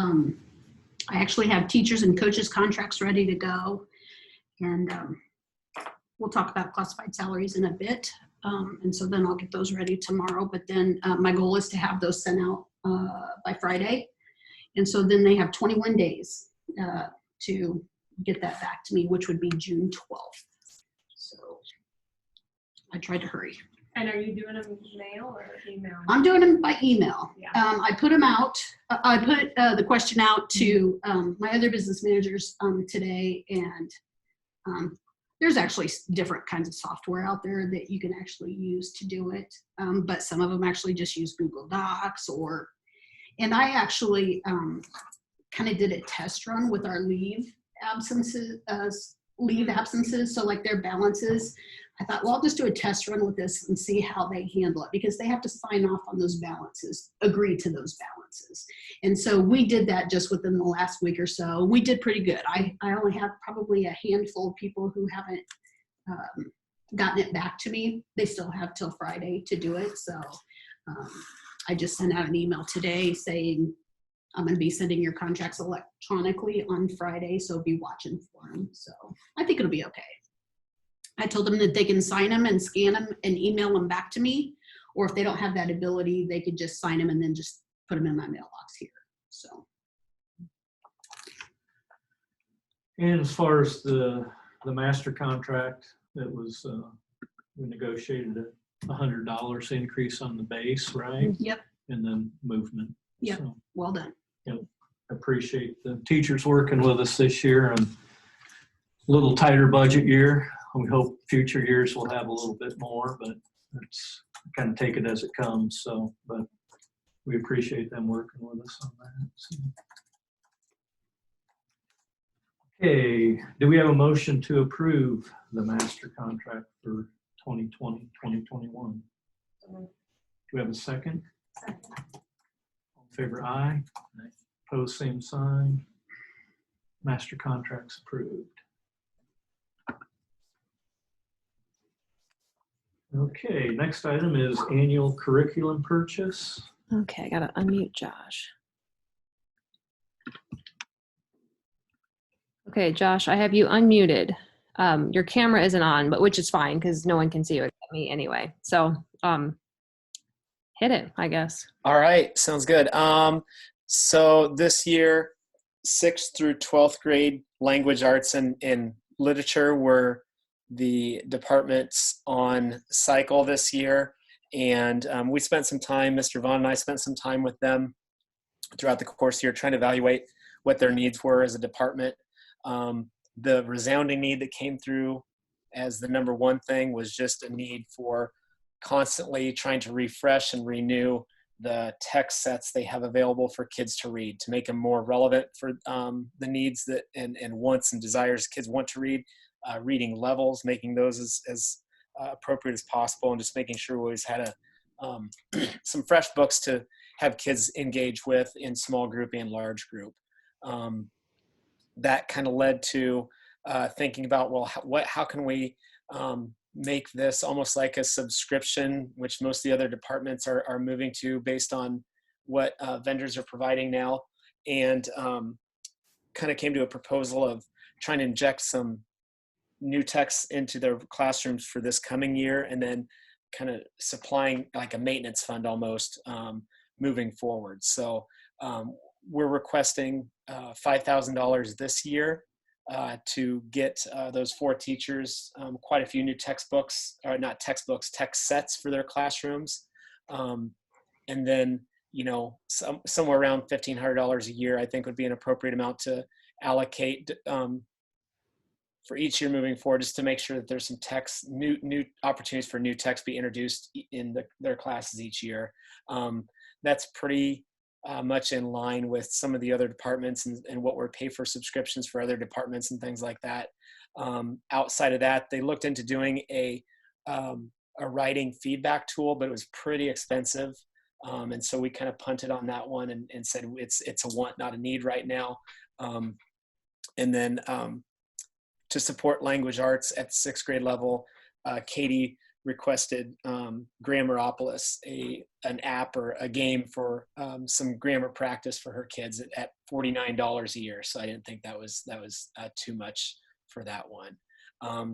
have teachers and coaches contracts ready to go. And we'll talk about classified salaries in a bit. And so then I'll get those ready tomorrow. But then my goal is to have those sent out by Friday. And so then they have 21 days to get that back to me, which would be June 12th. So I tried to hurry. And are you doing them mail or email? I'm doing them by email. Yeah. I put them out. I put the question out to my other business managers today, and there's actually different kinds of software out there that you can actually use to do it. But some of them actually just use Google Docs and I actually kind of did a test run with our leave absences. So like their balances. I thought, well, I'll just do a test run with this and see how they handle it, because they have to sign off on those balances, agree to those balances. And so we did that just within the last week or so. We did pretty good. I only have probably a handful of people who haven't gotten it back to me. They still have till Friday to do it. So I just sent out an email today saying, I'm going to be sending your contracts electronically on Friday, so be watching for them. So I think it'll be okay. I told them that they can sign them and scan them and email them back to me, or if they don't have that ability, they could just sign them and then just put them in my mailbox here. So. And as far as the master contract, that was, we negotiated a $100 increase on the base, right? Yep. And then movement. Yep. So, Well done. appreciate the teachers working with us this year, and little tighter budget year. We hope future years will have a little bit more, but it's kind of take it as it comes. So, but we appreciate them working with us on that. So. Okay, do we have a motion to approve the master contract for 2020, 2021? Do we have a second? Second. All in favor, aye. Opposed, same sign. Master contracts approved. Okay, next item is annual curriculum purchase. Okay, I gotta unmute Josh. Okay, Josh, I have you unmuted. Your camera isn't on, but which is fine because no one can see you except me anyway. So hit it, I guess. All right, sounds good. So this year, 6th through 12th grade language arts and literature were the departments on cycle this year. And we spent some time, Mr. Vaughn and I spent some time with them throughout the course here trying to evaluate what their needs were as a department. The resounding need that came through as the number one thing was just a need for constantly trying to refresh and renew the text sets they have available for kids to read, to make them more relevant for the needs that and wants and desires kids want to read, reading levels, making those as appropriate as possible, and just making sure we always had some fresh books to have kids engage with in small group and large group. That kind of led to thinking about, well, how can we make this almost like a subscription, which most of the other departments are moving to based on what vendors are providing now, and kind of came to a proposal of trying to inject some new texts into their classrooms for this coming year, and then kind of supplying like a maintenance fund almost moving forward. So we're requesting $5,000 this year to get those 4 teachers quite a few new textbooks, or not textbooks, text sets for their classrooms. And then, you know, somewhere around $1,500 a year, I think would be an appropriate amount to allocate for each year moving forward, just to make sure that there's some text, new opportunities for new text be introduced in their classes each year. That's pretty much in line with some of the other departments and what we're paid for subscriptions for other departments and things like that. Outside of that, they looked into doing a writing feedback tool, but it was pretty expensive. And so we kind of punted on that one and said it's a want, not a need right now. And then to support language arts at the 6th grade level, Katie requested Grammaropolis, an app or a game for some grammar practice for her kids at $49 a year. So I didn't think that was too much for that one.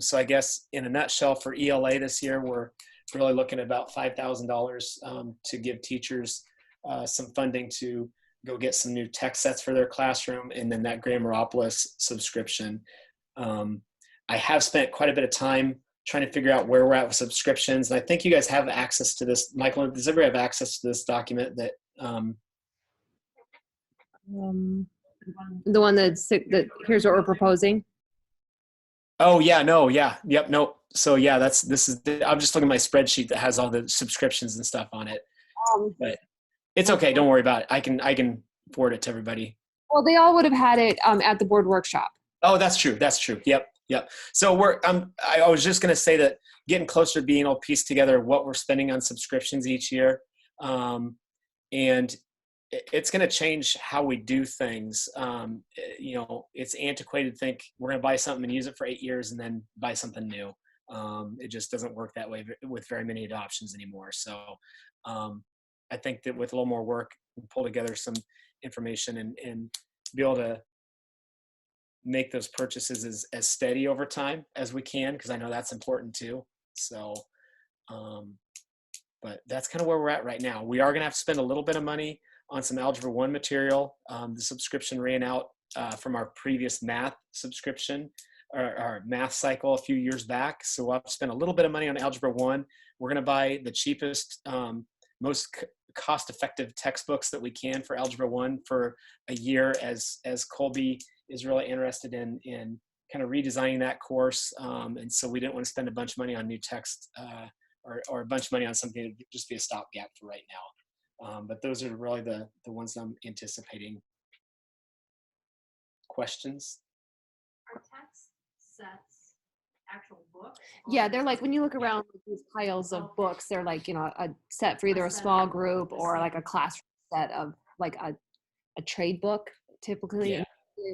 So I guess in a nutshell, for ELA this year, we're really looking at about $5,000 to give teachers some funding to go get some new text sets for their classroom, and then that Grammaropolis subscription. I have spent quite a bit of time trying to figure out where we're at with subscriptions. And I think you guys have access to this. Michael, does everybody have access to this document that? The one that here's what we're proposing. Oh yeah, no, yeah, yep, no. So yeah, I'm just looking at my spreadsheet that has all the subscriptions and stuff on it. But it's okay, don't worry about it. I can forward it to everybody. Well, they all would have had it at the board workshop. Oh, that's true. That's true. Yep. So I was just going to say that getting closer to being able to piece together what we're spending on subscriptions each year. And it's going to change how we do things. You know, it's antiquated to think we're going to buy something and use it for 8 years and then buy something new. It just doesn't work that way with very many adoptions anymore. So I think that with a little more work, we'll pull together some information and be able to make those purchases as steady over time as we can, because I know that's important too. So, but that's kind of where we're at right now. We are going to have to spend a little bit of money on some Algebra 1 material. The subscription ran out from our previous math subscription, or our math cycle a few years back. So we'll have to spend a little bit of money on Algebra 1. We're going to buy the cheapest, most cost-effective textbooks that we can for Algebra 1 for a year, as Colby is really interested in kind of redesigning that course. And so we didn't want to spend a bunch of money on new text or a bunch of money on something that would just be a stopgap for right now. But those are really the ones I'm anticipating. Questions? Are text sets actual books? Yeah, or they're is like it- when you look around these piles of books, they're like, you know, a set for either a set small of group the or same like a book. classroom set of like a trade book typically. Yeah.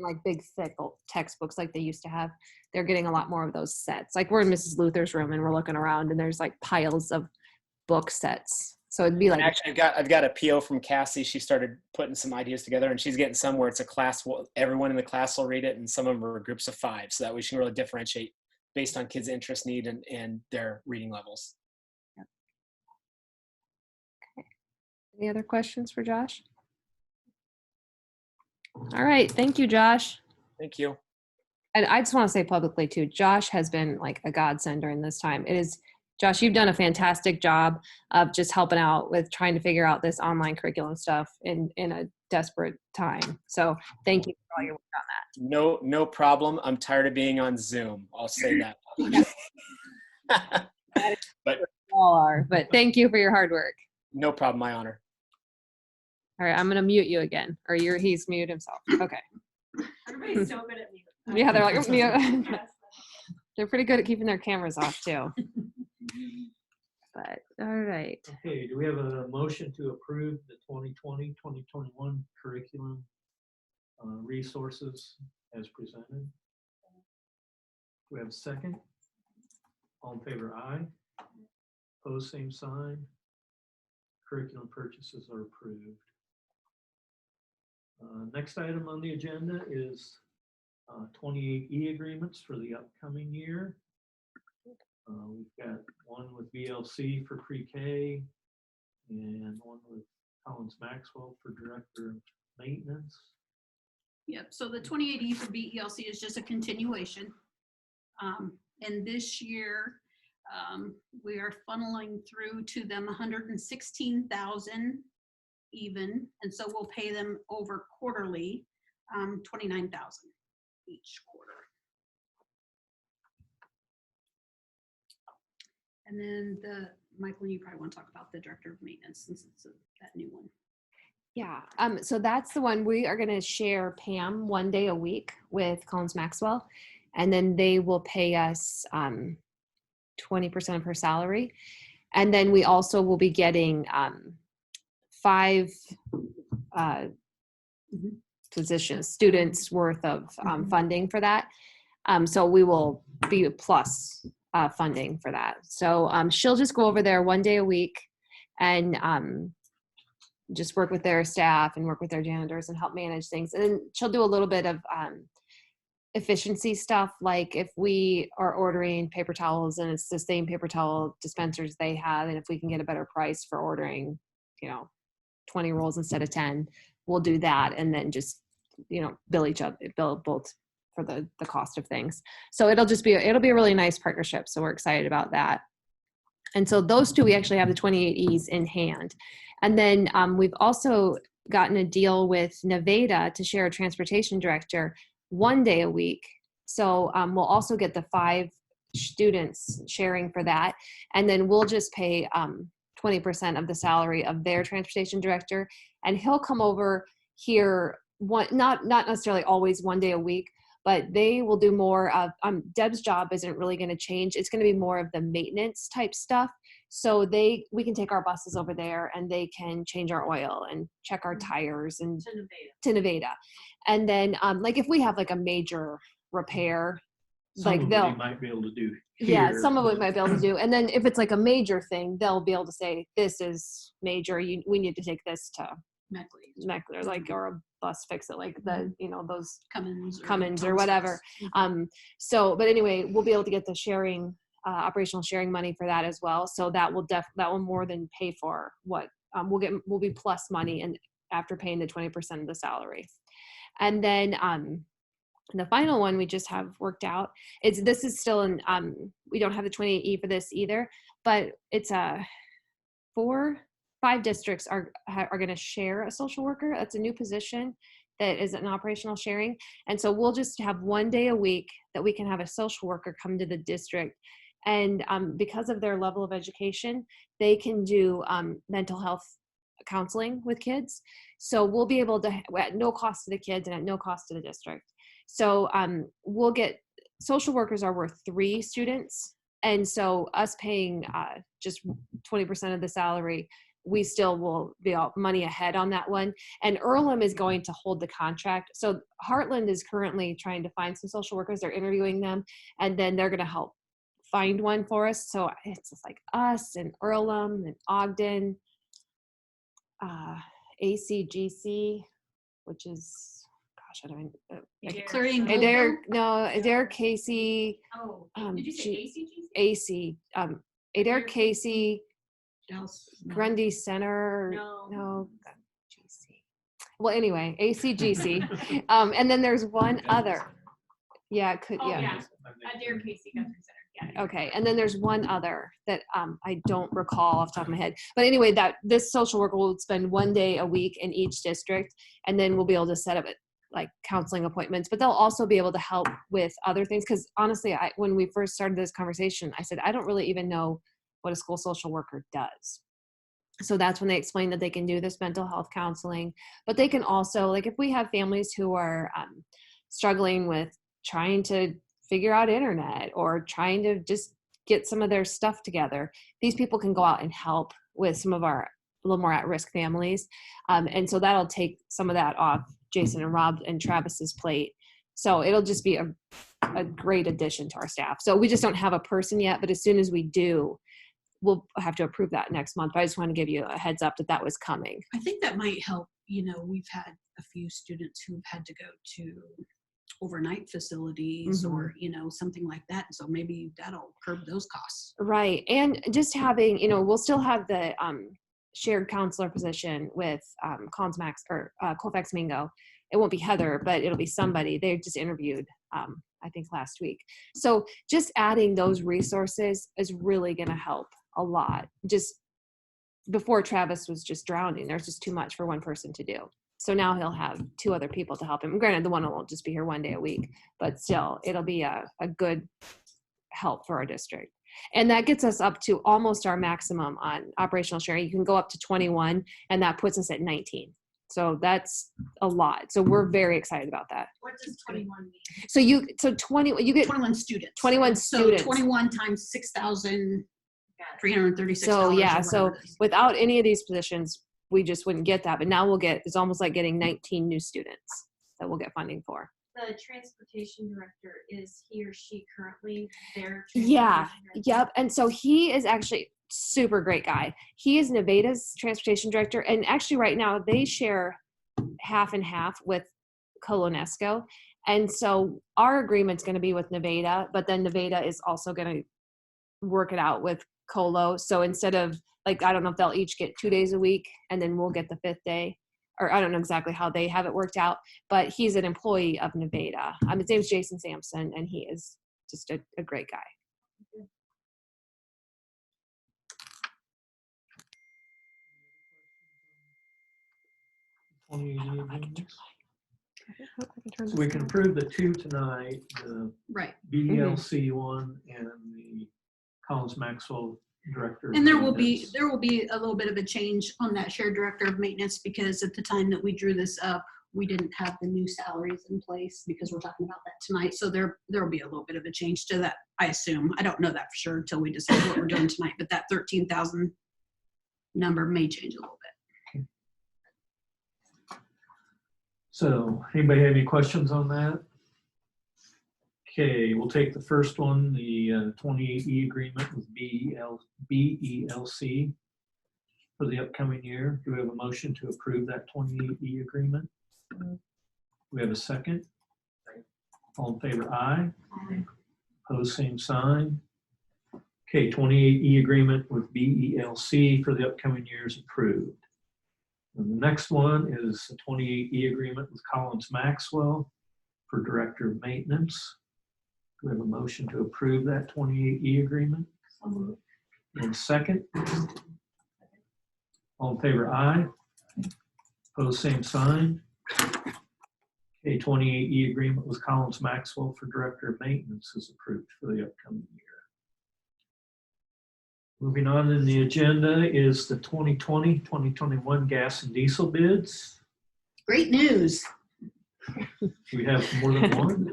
Like big thick textbooks like they used to have. They're getting a lot more of those sets. Like we're in Mrs. Luther's room and we're looking around and there's like piles of book sets. So it'd be like, Actually, I've got a PO from Cassie. She started putting some ideas together, and she's getting some where it's a class. Everyone in the class will read it, and some of them are groups of 5. So that we can really differentiate based on kids' interest, need, and their reading levels. any other questions for Josh? All right, thank you, Josh. Thank you. And I just want to say publicly too, Josh has been like a godsend during this time. It is, Josh, you've done a fantastic job of just helping out with trying to figure out this online curriculum stuff in a desperate time. So thank you for all your work No problem. I'm tired of being on Zoom. I'll say that. But all are, but thank you for your hard work. no problem. My honor. All right, I'm going to mute you again, or he's muted himself. Okay. Everybody's so good at mute. Yeah, they're like, mute. Yes. They're pretty good at keeping their cameras off too. But all right. Okay, do we have a motion to approve the 2020, 2021 curriculum resources as presented? Do we have a second? All in favor, aye. Opposed, same sign. Curriculum purchases are approved. Next item on the agenda is 28E agreements for the upcoming year. We've got one with VLC for pre-K and one with Collins Maxwell for Director of Maintenance. Yep, so the 28E for BELC is just a continuation. And this year, we are funneling through to them 116,000 even, and so we'll pay them over quarterly, 29,000 each quarter. And then Michael, you probably want to talk about the Director of Maintenance since it's that new one. Yeah, so that's the one we are going to share Pam 1 day a week with Collins Maxwell, and then they will pay us 20% of her salary. And then we also will be getting 5 positions, students worth of funding for that. So we will be plus funding for that. So she'll just go over there 1 day a week and just work with their staff and work with their janitors and help manage things. And then she'll do a little bit of efficiency stuff, like if we are ordering paper towels and it's the same paper towel dispensers they have, and if we can get a better price for ordering, 20 rolls instead of 10, we'll do that, and then just bill both for the cost of things. So it'll be a really nice partnership, so we're excited about that. And so those two, we actually have the 28Es in hand. And then we've also gotten a deal with Nevada to share a transportation director 1 day a week. So we'll also get the 5 students sharing for that. And then we'll just pay 20% of the salary of their transportation director. And he'll come over here, not necessarily always 1 day a week, but they will do more of, Deb's job isn't really going to change. It's going to be more of the maintenance type stuff. So we can take our buses over there and they can change our oil and check our tires and to Nevada. And then like if we have like a major repair, Some of it might be able to do here. Some of it might be able to do. And then if it's like a major thing, they'll be able to say, this is major. We need to take this to Meckler, like, or a bus fix it, like the, those Cummins or whatever. But anyway, we'll be able to get the sharing, operational sharing money for that as well. So that will more than pay for what we'll be plus money and after paying the 20% of the salary. And then the final one we just have worked out is, this is still in, we don't have the 28E for this either, but it's 5 districts are going to share a social worker. That's a new position. that is an operational sharing. And so we'll just have one day a week that we can have a social worker come to the district. And because of their level of education, they can do mental health counseling with kids. So we'll be able to, at no cost to the kids and at no cost to the district. So we'll get, social workers are worth 3 students. And so us paying just 20% of the salary, we still will be all money ahead on that one. And Earlham is going to hold the contract. So Heartland is currently trying to find some social workers. They're interviewing them, and then they're going to help find one for us. So it's just like us and Earlham and Ogden, ACGC, which is, gosh, I don't know. Clearing Adair Casey, Oh, Um, did you say ACGC? AC, Adair Casey, Grundy Center. No. GC. Well, anyway, ACGC. And then there's one other. Yeah, it could, Oh, yeah. yeah. Adair Casey Guthrie Center. Yeah. Okay, and then there's one other that I don't recall off the top of my head. But anyway, that this social worker will spend one day a week in each district, and then we'll be able to set up like counseling appointments. But they'll also be able to help with other things. Because honestly, when we first started this conversation, I said I don't really even know what a school social worker does. So that's when they explained that they can do this mental health counseling, but they can also, like if we have families who are struggling with trying to figure out internet or trying to just get some of their stuff together, these people can go out and help with some of our a little more at-risk families. And so that'll take some of that off Jason and Rob and Travis's plate. So it'll just be a great addition to our staff. So we just don't have a person yet, but as soon as we do, we'll have to approve that next month. But I just want to give you a heads up that that was coming. I think that might help. You know, we've had a few students who've had to go to overnight facilities or, you know, something like that. So maybe that'll curb those costs. Right. And just having, you know, we'll still have the shared counselor position with Collins Max or Colfax Mingo. It won't be Heather, but it'll be somebody. They just interviewed, I think last week. So just adding those resources is really going to help a lot. Just before Travis was just drowning, there's just too much for one person to do. So now he'll have 2 other people to help him. Granted, the one will just be here one day a week, but still it'll be a good help for our district. And that gets us up to almost our maximum on operational sharing. You can go up to 21 and that puts us at 19. So that's a lot. So we're very excited about that. What does 21 mean? So you get 21 students. 21 So students. 21 times $6,336. So yeah, or so whatever it is. without any of these positions, we just wouldn't get that. But now we'll get, it's almost like getting 19 new students that we'll get funding for. The transportation director, is he or she currently their Yeah, transportation director? yep. And so he is actually super great guy. He is Nevada's transportation director. And actually right now they share half and half with Colonesco. And so our agreement's going to be with Nevada, but then Nevada is also going to work it out with Colo. So instead of like, I don't know if they'll each get 2 days a week and then we'll get the 5th day, or I don't know exactly how they have it worked out, but he's an employee of Nevada. His name's Jason Sampson and he is just a great guy. So we can approve the 2 tonight, the Right. BDLC one and the Collins Maxwell director. And there will maintenance. be a little bit of a change on that shared director of maintenance because at the time that we drew this up, we didn't have the new salaries in place because we're talking about that tonight. So there will be a little bit of a change to that, I assume. I don't know that for sure until we decide what we're doing tonight, but that 13,000 number may change a little bit. So anybody have any questions on that? Okay, we'll take the first one, the 28E agreement with BELC for the upcoming year. Do we have a motion to approve that 28E agreement? Do we have a second? All in favor, aye. Opposed, same sign. Okay, 28E agreement with BELC for the upcoming year is approved. And the next one is the 28E agreement with Collins Maxwell for Director of Maintenance. Do we have a motion to approve that 28E agreement? And second? All in favor, aye. Opposed, same sign. A 28E agreement with Collins Maxwell for Director of Maintenance is approved for the upcoming year. Moving on in the agenda is the 2020-2021 gas and diesel bids. Great news. We have more than one.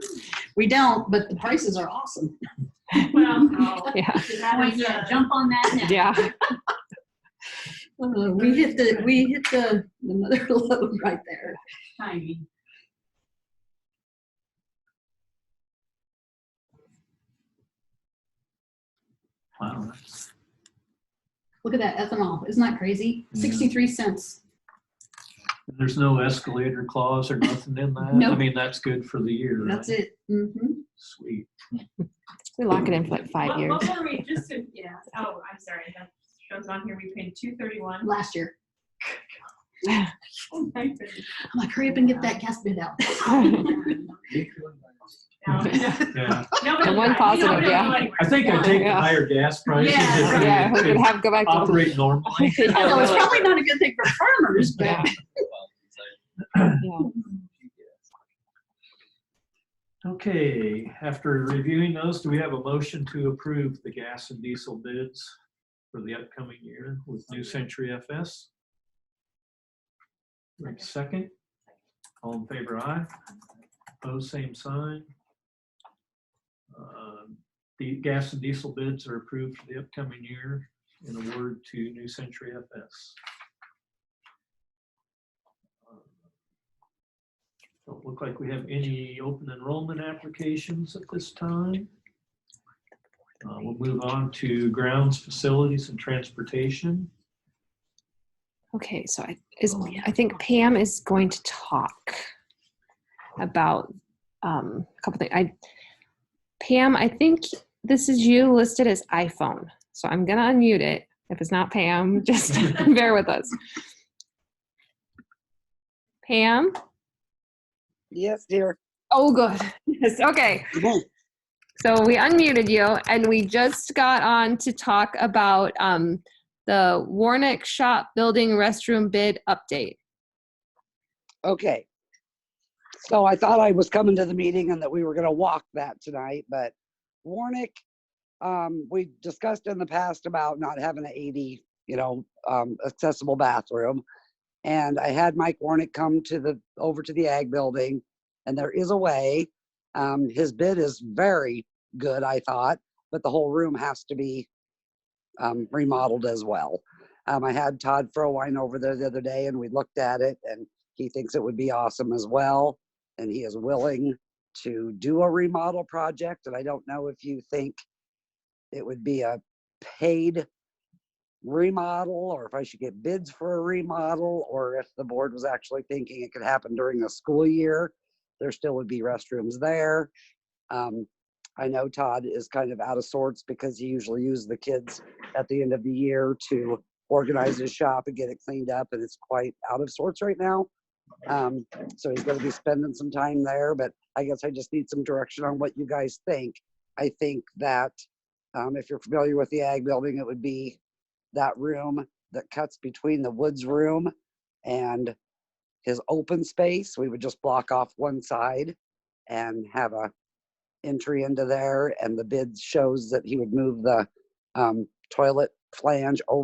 We don't, but the prices are awesome. Well, Yeah. that is a Jump on that now. Yeah. We hit the mother load right there. tiny. Wow. Look at that ethanol. Isn't that crazy? Yeah. 63 cents. There's no escalator clause or nothing in that? I Nope. mean, that's good for the year. That's right? it. Mhm. Sweet. We lock it in for like 5 years. What were we, just to, yeah, oh, I'm sorry, that shows on here, we paid $231. Last year. Oh my goodness. I'm like, hurry up and get that gas bid out. No, Yeah. nobody And one died. We positive, don't yeah. know anywhere. I think I'd take the Yeah. higher gas prices Yeah, if we Yeah, we could could have go back to operate normally. I know it's probably not a good thing for farmers, but Yeah. Yeah. Okay, after reviewing those, do we have a motion to approve the gas and diesel bids for the upcoming year with New Century FS? Wait a second. All in favor, aye. Opposed, same sign. The gas and diesel bids are approved for the upcoming year and award to New Century FS. Don't look like we have any open enrollment applications at this time. We'll move on to grounds, facilities, and transportation. Okay, so I think Pam is going to talk about a couple things. Pam, I think this is you listed as iPhone, so I'm gonna unmute it. If it's not Pam, just bear with us. Pam? Yes, dear. Oh, good. Yes, okay. So we unmuted you, and we just got on to talk about the Warnick Shop Building restroom bid update. Okay. So I thought I was coming to the meeting and that we were going to walk that tonight, but Warnick, we discussed in the past about not having an 80, accessible bathroom. And I had Mike Warnick come over to the Ag building, and there is a way. His bid is very good, I thought, but the whole room has to be remodeled as well. I had Todd Frowine over there the other day, and we looked at it, and he thinks it would be awesome as well. And he is willing to do a remodel project. And I don't know if you think it would be a paid remodel, or if I should get bids for a remodel, or if the board was actually thinking it could happen during the school year. There still would be restrooms there. I know Todd is kind of out of sorts because he usually uses the kids at the end of the year to organize his shop and get it cleaned up, and it's quite out of sorts right now. So he's going to be spending some time there, but I guess I just need some direction on what you guys think. I think that if you're familiar with the Ag building, it would be that room that cuts between the Woods room and his open space. We would just block off one side and have a entry into there, and the bid shows that he would move the toilet flange over